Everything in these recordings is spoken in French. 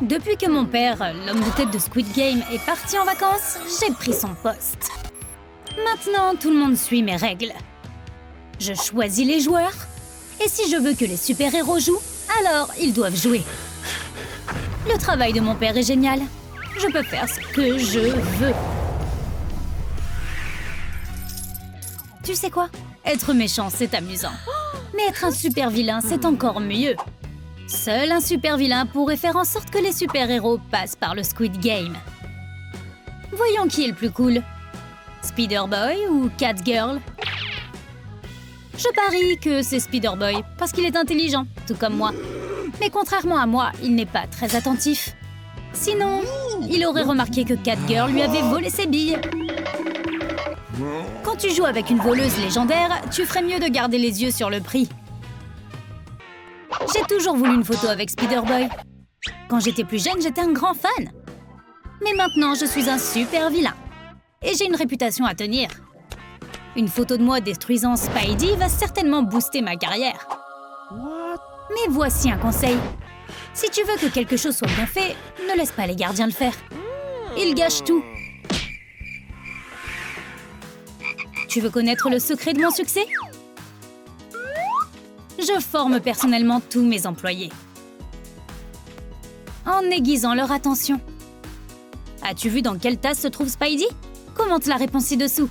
Depuis que mon père, l'homme de tête de Squid Game, est parti en vacances, j'ai pris son poste. Maintenant, tout le monde suit mes règles. Je choisis les joueurs, et si je veux que les super-héros jouent, alors ils doivent jouer. Le travail de mon père est génial. Je peux faire ce que je veux. Tu sais quoi? Être méchant, c'est amusant. Mais être un super vilain, c'est encore mieux. Seul un super vilain pourrait faire en sorte que les super-héros passent par le Squid Game. Voyons qui est le plus cool. Spider-Boy ou Catgirl? Je parie que c'est Spider-Boy, parce qu'il est intelligent, tout comme moi. Mais contrairement à moi, il n'est pas très attentif. Sinon, il aurait remarqué que Catgirl lui avait volé ses billes. Quand tu joues avec une voleuse légendaire, tu ferais mieux de garder les yeux sur le prix. J'ai toujours voulu une photo avec Spider-Boy. Quand j'étais plus jeune, j'étais un grand fan. Mais maintenant, je suis un super vilain. Et j'ai une réputation à tenir. Une photo de moi détruisant Spidey va certainement booster ma carrière. Mais voici un conseil. Si tu veux que quelque chose soit bien fait, ne laisse pas les gardiens le faire. Ils gâchent tout. Tu veux connaître le secret de mon succès? Je forme personnellement tous mes employés. En aiguisant leur attention. As-tu vu dans quelle tasse se trouve Spidey? Commente la réponse ci-dessous.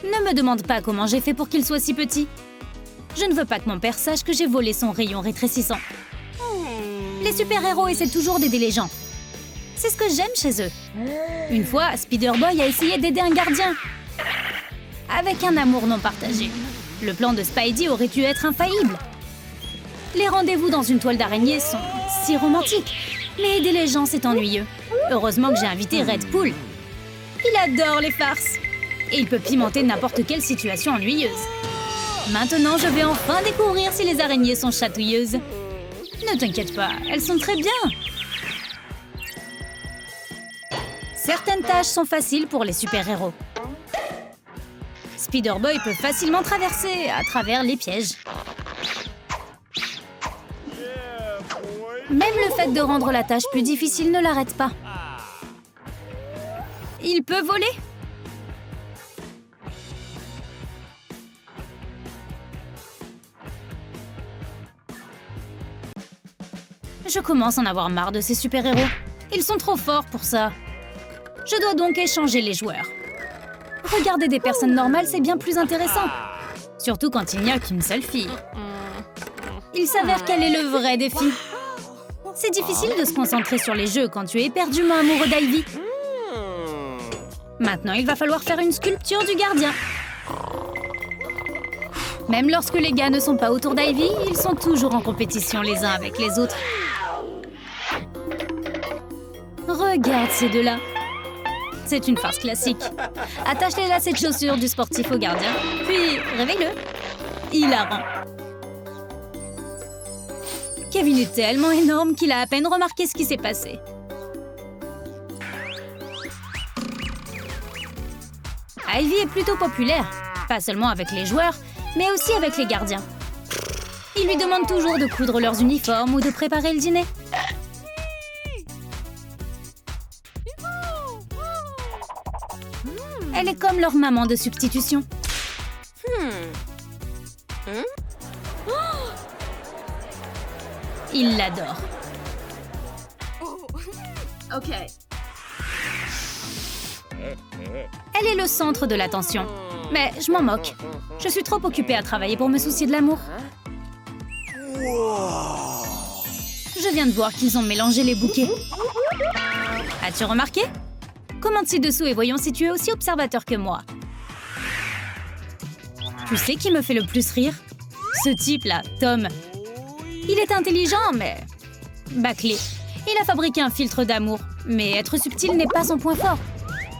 Ne me demande pas comment j'ai fait pour qu'il soit si petit. Je ne veux pas que mon père sache que j'ai volé son rayon rétrécissant. Les super-héros essaient toujours d'aider les gens. C'est ce que j'aime chez eux. Une fois, Spider-Boy a essayé d'aider un gardien. Avec un amour non partagé. Le plan de Spidey aurait dû être infaillible. Les rendez-vous dans une toile d'araignée sont si romantiques. Mais aider les gens, c'est ennuyeux. Heureusement que j'ai invité Red Pool. Il adore les farces. Et il peut pimenter n'importe quelle situation ennuyeuse. Maintenant, je vais enfin découvrir si les araignées sont chatouilleuses. Ne t'inquiète pas, elles sont très bien. Certaines tâches sont faciles pour les super-héros. Spider-Boy peut facilement traverser à travers les pièges. Même le fait de rendre la tâche plus difficile ne l'arrête pas. Il peut voler. Je commence à en avoir marre de ces super-héros. Ils sont trop forts pour ça. Je dois donc échanger les joueurs. Regarder des personnes normales, c'est bien plus intéressant. Surtout quand il n'y a qu'une seule fille. Il s'avère quel est le vrai défi. C'est difficile de se concentrer sur les jeux quand tu es éperdument amoureux d'Ivy. Maintenant, il va falloir faire une sculpture du gardien. Même lorsque les gars ne sont pas autour d'Ivy, ils sont toujours en compétition les uns avec les autres. Regarde ces deux-là. C'est une farce classique. Attache les lacets de chaussures du sportif au gardien, puis réveille-le. Hilarant. Kevin est tellement énorme qu'il a à peine remarqué ce qui s'est passé. Ivy est plutôt populaire, pas seulement avec les joueurs, mais aussi avec les gardiens. Ils lui demandent toujours de coudre leurs uniformes ou de préparer le dîner. Elle est comme leur maman de substitution. Il l'adore. Ok. Elle est le centre de l'attention. Mais je m'en moque. Je suis trop occupée à travailler pour me soucier de l'amour. Je viens de voir qu'ils ont mélangé les bouquets. As-tu remarqué? Commente ci-dessous et voyons si tu es aussi observateur que moi. Tu sais qui me fait le plus rire? Ce type-là, Tom. Il est intelligent, mais bâclé. Il a fabriqué un filtre d'amour, mais être subtil n'est pas son point fort.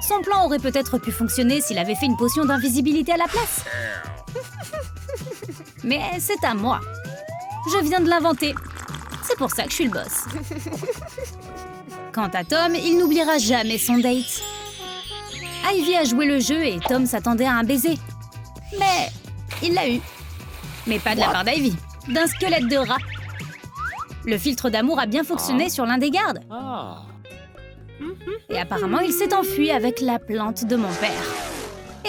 Son plan aurait peut-être pu fonctionner s'il avait fait une potion d'invisibilité à la place. Mais c'est à moi. Je viens de l'inventer. C'est pour ça que je suis le boss. Quant à Tom, il n'oubliera jamais son date. Ivy a joué le jeu et Tom s'attendait à un baiser. Mais il l'a eu. Mais pas de la part d'Ivy, d'un squelette de rat. Le filtre d'amour a bien fonctionné sur l'un des gardes. Et apparemment, il s'est enfui avec la plante de mon père.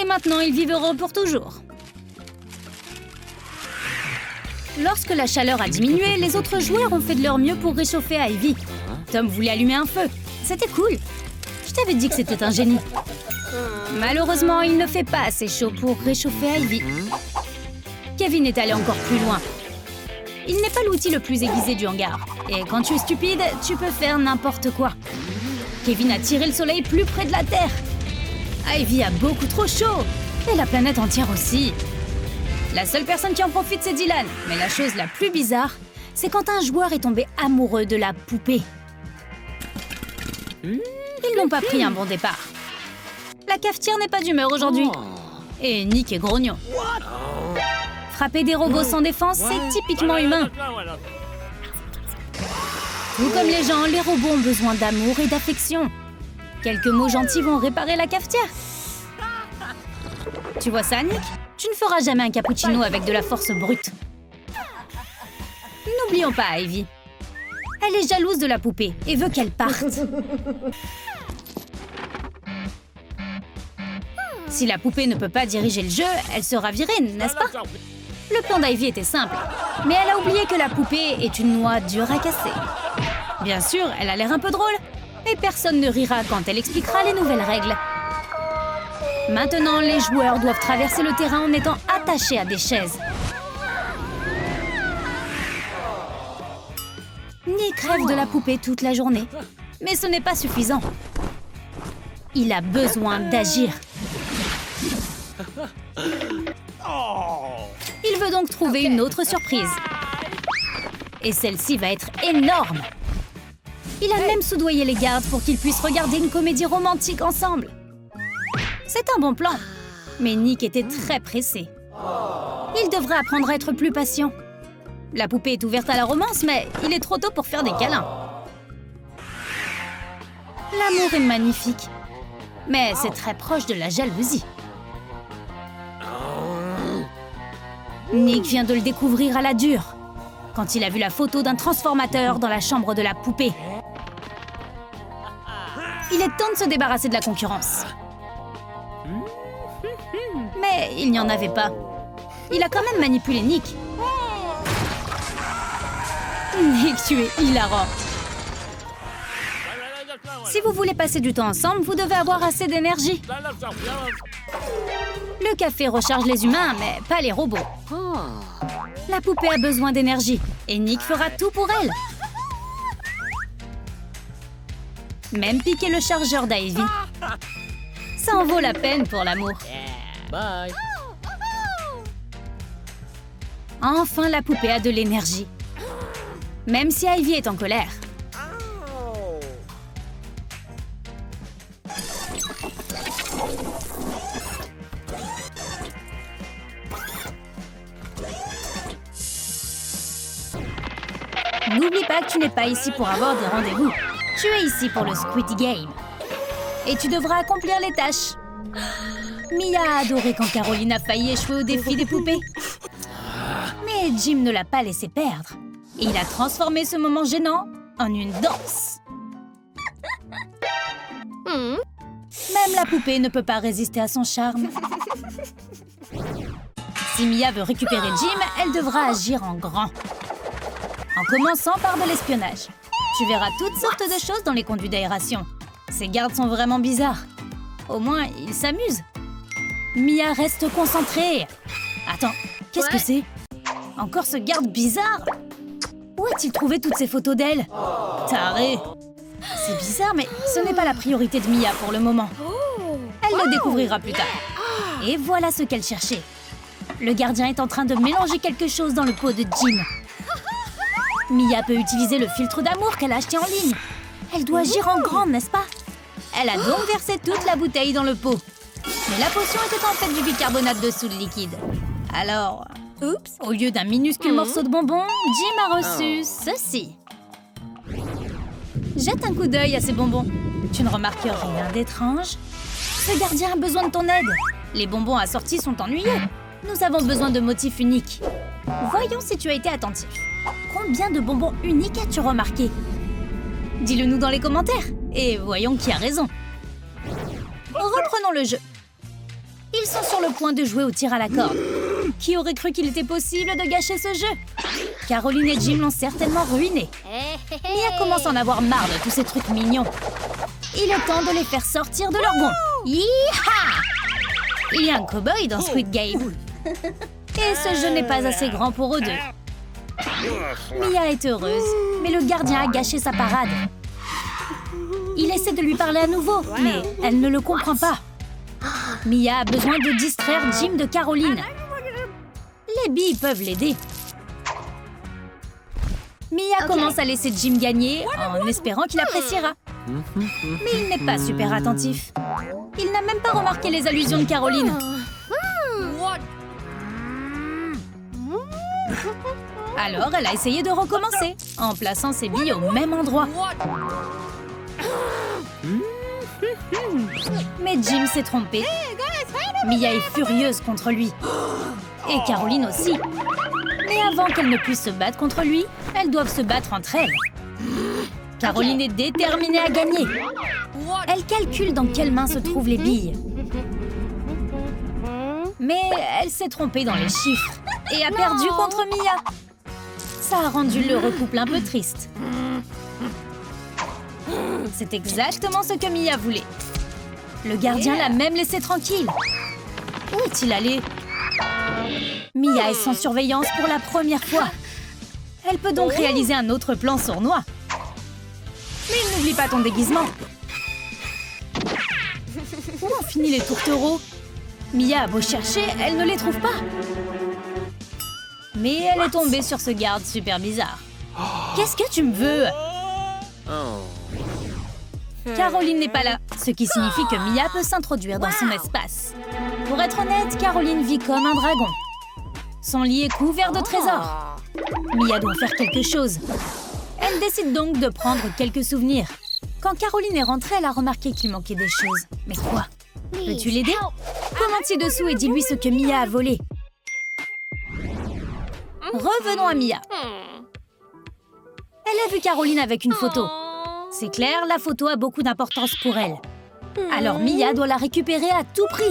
Et maintenant, ils vivent heureux pour toujours. Lorsque la chaleur a diminué, les autres joueurs ont fait de leur mieux pour réchauffer Ivy. Tom voulait allumer un feu. C'était cool. Je t'avais dit que c'était un génie. Malheureusement, il ne fait pas assez chaud pour réchauffer Ivy. Kevin est allé encore plus loin. Il n'est pas l'outil le plus aiguisé du hangar. Et quand tu es stupide, tu peux faire n'importe quoi. Kevin a tiré le soleil plus près de la Terre. Ivy a beaucoup trop chaud. Et la planète entière aussi. La seule personne qui en profite, c'est Dylan. Mais la chose la plus bizarre, c'est quand un joueur est tombé amoureux de la poupée. Ils n'ont pas pris un bon départ. La cafetière n'est pas d'humeur aujourd'hui. Et Nick est grognon. Frapper des robots sans défense, c'est typiquement humain. Tout comme les gens, les robots ont besoin d'amour et d'affection. Quelques mots gentils vont réparer la cafetière. Tu vois ça, Nick? Tu ne feras jamais un cappuccino avec de la force brute. N'oublions pas Ivy. Elle est jalouse de la poupée et veut qu'elle parte. Si la poupée ne peut pas diriger le jeu, elle sera virée, n'est-ce pas? Le plan d'Ivy était simple, mais elle a oublié que la poupée est une noix dure à casser. Bien sûr, elle a l'air un peu drôle, mais personne ne rira quand elle expliquera les nouvelles règles. Maintenant, les joueurs doivent traverser le terrain en étant attachés à des chaises. Nick rêve de la poupée toute la journée, mais ce n'est pas suffisant. Il a besoin d'agir. Il veut donc trouver une autre surprise. Et celle-ci va être énorme. Il a même soudoyé les gardes pour qu'ils puissent regarder une comédie romantique ensemble. C'est un bon plan. Mais Nick était très pressé. Il devrait apprendre à être plus patient. La poupée est ouverte à la romance, mais il est trop tôt pour faire des câlins. L'amour est magnifique. Mais c'est très proche de la jalousie. Nick vient de le découvrir à la dure, quand il a vu la photo d'un transformateur dans la chambre de la poupée. Il est temps de se débarrasser de la concurrence. Mais il n'y en avait pas. Il a quand même manipulé Nick. Nick, tu es hilarant. Si vous voulez passer du temps ensemble, vous devez avoir assez d'énergie. Le café recharge les humains, mais pas les robots. La poupée a besoin d'énergie, et Nick fera tout pour elle. Même piquer le chargeur d'Ivy. Ça en vaut la peine pour l'amour. Bye. Enfin, la poupée a de l'énergie. Même si Ivy est en colère. N'oublie pas que tu n'es pas ici pour avoir des rendez-vous. Tu es ici pour le Squid Game. Et tu devras accomplir les tâches. Mia a adoré quand Caroline a failli échouer au défi des poupées. Mais Jim ne l'a pas laissé perdre. Et il a transformé ce moment gênant en une danse. Même la poupée ne peut pas résister à son charme. Si Mia veut récupérer Jim, elle devra agir en grand. En commençant par de l'espionnage. Tu verras toutes sortes de choses dans les conduits d'aération. Ces gardes sont vraiment bizarres. Au moins, ils s'amusent. Mia reste concentrée. Attends, qu'est-ce que c'est? Encore ce garde bizarre? Où a-t-il trouvé toutes ces photos d'elle? Taré! C'est bizarre, mais ce n'est pas la priorité de Mia pour le moment. Elle le découvrira plus tard. Et voilà ce qu'elle cherchait. Le gardien est en train de mélanger quelque chose dans le pot de Jim. Mia peut utiliser le filtre d'amour qu'elle a acheté en ligne. Elle doit agir en grande, n'est-ce pas? Elle a donc versé toute la bouteille dans le pot. Mais la potion était en fait du bicarbonate de soude liquide. Alors, oups, au lieu d'un minuscule morceau de bonbon, Jim a reçu ceci. Jette un coup d'œil à ces bonbons. Tu ne remarques rien d'étrange? Ce gardien a besoin de ton aide. Les bonbons assortis sont ennuyeux. Nous avons besoin de motifs uniques. Voyons si tu as été attentif. Combien de bonbons uniques as-tu remarqué? Dis-le nous dans les commentaires et voyons qui a raison. Reprenons le jeu. Ils sont sur le point de jouer au tir à la corde. Qui aurait cru qu'il était possible de gâcher ce jeu? Caroline et Jim l'ont certainement ruiné. Mia commence à en avoir marre de tous ces trucs mignons. Il est temps de les faire sortir de leur gond. Yeeha! Il y a un cow-boy dans Squid Game. Et ce jeu n'est pas assez grand pour eux deux. Mia est heureuse, mais le gardien a gâché sa parade. Il essaie de lui parler à nouveau, mais elle ne le comprend pas. Mia a besoin de distraire Jim de Caroline. Les billes peuvent l'aider. Mia commence à laisser Jim gagner en espérant qu'il appréciera. Mais il n'est pas super attentif. Il n'a même pas remarqué les allusions de Caroline. Alors, elle a essayé de recommencer, en plaçant ses billes au même endroit. Mais Jim s'est trompé. Mia est furieuse contre lui. Et Caroline aussi. Mais avant qu'elles ne puissent se battre contre lui, elles doivent se battre entre elles. Caroline est déterminée à gagner. Elle calcule dans quelle main se trouvent les billes. Mais elle s'est trompée dans les chiffres et a perdu contre Mia. Ça a rendu le couple un peu triste. C'est exactement ce que Mia voulait. Le gardien l'a même laissé tranquille. Où est-il allé? Mia est sans surveillance pour la première fois. Elle peut donc réaliser un autre plan sournois. Mais n'oublie pas ton déguisement. Où ont fini les tourtereaux? Mia a beau chercher, elle ne les trouve pas. Mais elle est tombée sur ce garde super bizarre. Qu'est-ce que tu me veux? Caroline n'est pas là, ce qui signifie que Mia peut s'introduire dans son espace. Pour être honnête, Caroline vit comme un dragon. Son lit est couvert de trésors. Mia doit faire quelque chose. Elle décide donc de prendre quelques souvenirs. Quand Caroline est rentrée, elle a remarqué qu'il manquait des choses. Mais quoi? Peux-tu l'aider? Commente ci-dessous et dis-lui ce que Mia a volé. Revenons à Mia. Elle a vu Caroline avec une photo. C'est clair, la photo a beaucoup d'importance pour elle. Alors Mia doit la récupérer à tout prix.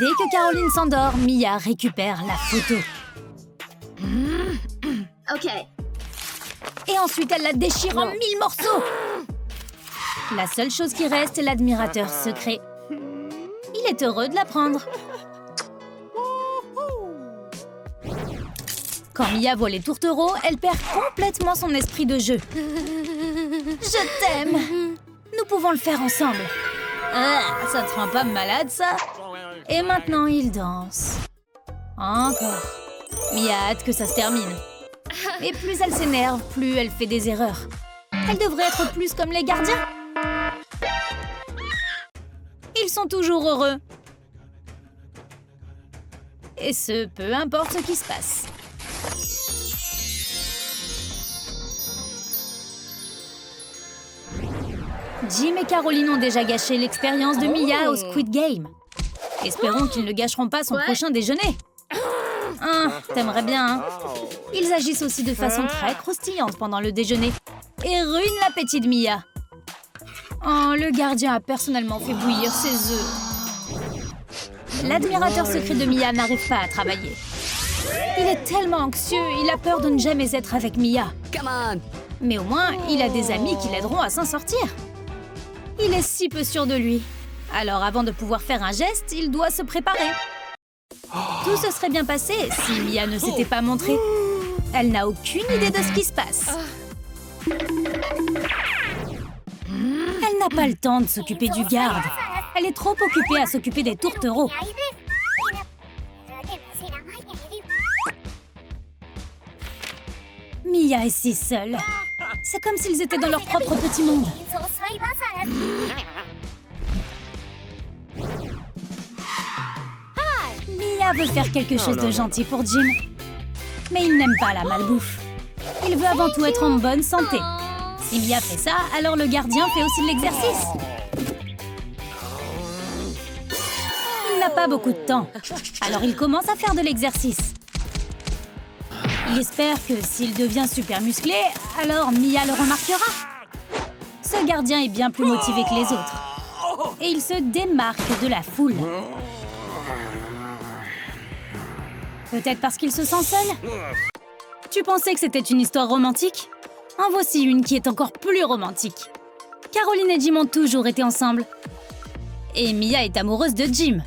Dès que Caroline s'endort, Mia récupère la photo. Ok. Et ensuite, elle la déchire en 1000 morceaux. La seule chose qui reste est l'admirateur secret. Il est heureux de la prendre. Quand Mia voit les tourtereaux, elle perd complètement son esprit de jeu. Je t'aime. Nous pouvons le faire ensemble. Ah, ça te rend pas malade, ça? Et maintenant, il danse. Encore. Mia a hâte que ça se termine. Et plus elle s'énerve, plus elle fait des erreurs. Elle devrait être plus comme les gardiens. Ils sont toujours heureux. Et ce, peu importe ce qui se passe. Jim et Caroline ont déjà gâché l'expérience de Mia au Squid Game. Espérons qu'ils ne gâcheront pas son prochain déjeuner. Ah, t'aimerais bien, hein? Ils agissent aussi de façon très croustillante pendant le déjeuner et ruinent l'appétit de Mia. Oh, le gardien a personnellement fait bouillir ses œufs. L'admirateur secret de Mia n'arrive pas à travailler. Il est tellement anxieux, il a peur de ne jamais être avec Mia. Mais au moins, il a des amis qui l'aideront à s'en sortir. Il est si peu sûr de lui. Alors avant de pouvoir faire un geste, il doit se préparer. Tout se serait bien passé si Mia ne s'était pas montrée. Elle n'a aucune idée de ce qui se passe. Elle n'a pas le temps de s'occuper du garde. Elle est trop occupée à s'occuper des tourtereaux. Mia est si seule. C'est comme s'ils étaient dans leur propre petit monde. Mia veut faire quelque chose de gentil pour Jim. Mais il n'aime pas la malbouffe. Il veut avant tout être en bonne santé. Si Mia fait ça, alors le gardien fait aussi de l'exercice. Il n'a pas beaucoup de temps. Alors il commence à faire de l'exercice. Il espère que s'il devient super musclé, alors Mia le remarquera. Ce gardien est bien plus motivé que les autres. Et il se démarque de la foule. Peut-être parce qu'il se sent seul? Tu pensais que c'était une histoire romantique? En voici une qui est encore plus romantique. Caroline et Jim ont toujours été ensemble. Et Mia est amoureuse de Jim.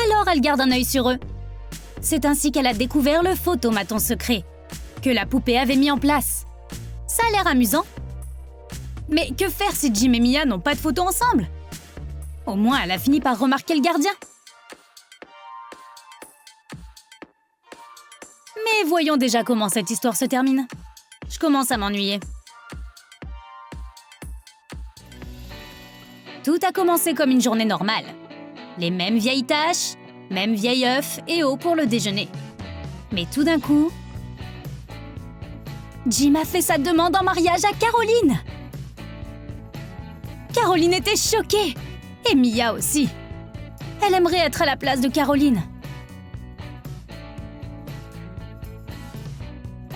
Alors elle garde un œil sur eux. C'est ainsi qu'elle a découvert le photomaton secret que la poupée avait mis en place. Ça a l'air amusant. Mais que faire si Jim et Mia n'ont pas de photos ensemble? Au moins, elle a fini par remarquer le gardien. Mais voyons déjà comment cette histoire se termine. Je commence à m'ennuyer. Tout a commencé comme une journée normale. Les mêmes vieilles tâches, même vieil œuf et eau pour le déjeuner. Mais tout d'un coup, Jim a fait sa demande en mariage à Caroline. Caroline était choquée. Et Mia aussi. Elle aimerait être à la place de Caroline.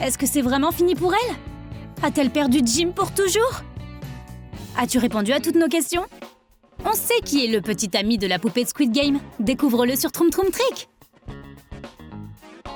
Est-ce que c'est vraiment fini pour elle? A-t-elle perdu Jim pour toujours? As-tu répondu à toutes nos questions? On sait qui est le petit ami de la poupée de Squid Game. Découvre-le sur Troom Troom Trick.